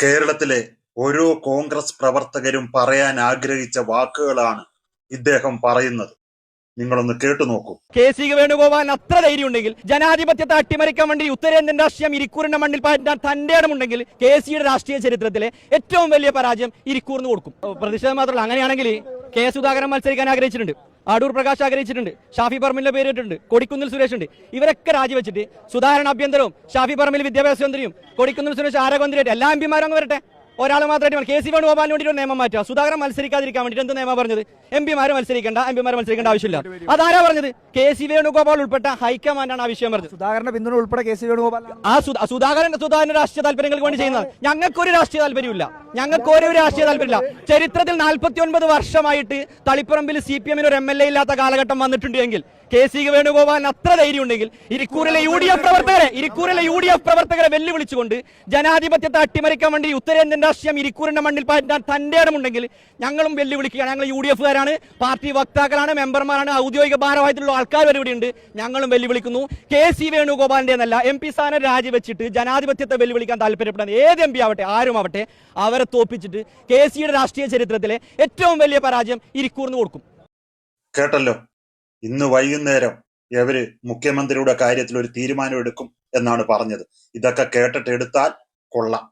കേരളത്തിലെ ഓരോ കോൺഗ്രസ് പ്രവർത്തകരും പറയാൻ ആഗ്രഹിച്ച വാക്കുകളാണ് ഇദ്ദേഹം പറയുന്നത്. നിങ്ങളൊന്ന് കേട്ടു നോക്കൂ. കെ.സി. വേണുഗോപാലിന് അത്ര ധൈര്യം ഉണ്ടെങ്കിൽ, ജനാധിപത്യത്തെ അട്ടിമറിക്കാൻ വേണ്ടി ഉത്തരേന്ത്യൻ രാഷ്ട്രീയം ഇരിക്കൂറിന്റെ മണ്ണിൽ പാറ്റാൻ തന്റെ ഇടമുണ്ടെങ്കിൽ, കെ.സിയുടെ രാഷ്ട്രീയ ചരിത്രത്തിലെ ഏറ്റവും വലിയ പരാജയം ഇരിക്കൂറിന് കൊടുക്കും. പ്രതിഷേധം മാത്രമല്ല, അങ്ങനെയാണെങ്കിൽ കെ സുധാകരൻ മത്സരിക്കാൻ ആഗ്രഹിച്ചിട്ടുണ്ട്, അടൂർ പ്രകാശ് ആഗ്രഹിച്ചിട്ടുണ്ട്, ഷാഫി പറമ്പിലിന്റെ പേരിട്ടുണ്ട്, കൊടിക്കുന്നിൽ സുരേഷ് ഉണ്ട്. ഇവരൊക്കെ രാജിവെച്ചിട്ട് സുധാകരൻ ആഭ്യന്തരവും ഷാഫി പറമ്പിൽ വിദ്യാഭ്യാസ മന്ത്രിയും കൊടിക്കുന്നിൽ സുരേഷ് ആരോഗ്യമന്ത്രിയായിട്ട് എല്ലാ എംപിമാരും അങ്ങ് വരട്ടെ. ഒരാൾ മാത്രമായിട്ട് കെ.സി. വേണുഗോപാലിന് വേണ്ടിയിട്ട് നിയമം മാറ്റുക. സുധാകരൻ മത്സരിക്കാതിരിക്കാൻ വേണ്ടിയിട്ട് എന്ത് നിയമം പറഞ്ഞത്? എംപിമാർ മത്സരിക്കേണ്ട ആവശ്യമില്ല. അതാരാ പറഞ്ഞത്? കെ.സി. വേണുഗോപാൽ ഉൾപ്പെട്ട ഹൈക്കമാൻഡാണ് ആ വിഷയം പറഞ്ഞത്. സുധാകരന്റെ പിന്തുണ ഉൾപ്പെടെ കെ.സി. വേണുഗോപാൽ സുധാകരൻ രാഷ്ട്രീയ താല്പര്യങ്ങൾക്ക് വേണ്ടി ചെയ്യുന്നത്. ഞങ്ങൾക്കൊരു രാഷ്ട്രീയ താല്പര്യമില്ല, ഞങ്ങൾക്ക് രാഷ്ട്രീയ താല്പര്യമില്ല. ചരിത്രത്തിൽ 49 വർഷമായിട്ട് തളിപ്പറമ്പിൽ CPM ഒരു MLA ഇല്ലാത്ത കാലഘട്ടം വന്നിട്ടുണ്ട് എങ്കിൽ, കെ.സി. വേണുഗോപാലിന് അത്ര ധൈര്യം ഉണ്ടെങ്കിൽ ഇരിക്കൂറിലെ യു ഡി എഫ് പ്രവർത്തകരെ വെല്ലുവിളിച്ചുകൊണ്ട് ജനാധിപത്യത്തെ അട്ടിമറിക്കാൻ വേണ്ടി ഉത്തരേന്ത്യൻ രാഷ്ട്രീയം ഇരിക്കൂറിന്റെ മണ്ണിൽ പാറ്റാൻ തന്റെ ഇടമുണ്ടെങ്കിൽ ഞങ്ങളും വെല്ലുവിളിക്കുകയാണ്. ഞങ്ങൾ UDF-കാരാണ്, പാർട്ടി വക്താക്കളാണ്, മെമ്പർമാരാണ്, ഔദ്യോഗിക ഭാരവാഹികളുള്ള ആൾക്കാർ വരെ ഇവിടെയുണ്ട്. ഞങ്ങളും വെല്ലുവിളിക്കുന്നു. കെ.സി. വേണുഗോപാലിന്റെ എന്നല്ല, MP സ്ഥാനം രാജിവെച്ചിട്ട് ജനാധിപത്യത്തെ വെല്ലുവിളിക്കാൻ താല്പര്യപ്പെടുന്ന ഏത് MP ആവട്ടെ, ആരുമാവട്ടെ, അവരെ തോപ്പിച്ചിട്ട് കെ.സിയുടെ രാഷ്ട്രീയ ചരിത്രത്തിലെ ഏറ്റവും വലിയ പരാജയം ഇരിക്കൂറിന് കൊടുക്കും. കേട്ടല്ലോ, ഇന്ന് വൈകുന്നേരം ഇവര് മുഖ്യമന്ത്രിയുടെ കാര്യത്തിൽ ഒരു തീരുമാനം എടുക്കും എന്നാണ് പറഞ്ഞത്. ഇതൊക്കെ കേട്ടിട്ട് എടുത്താൽ കൊള്ളാം.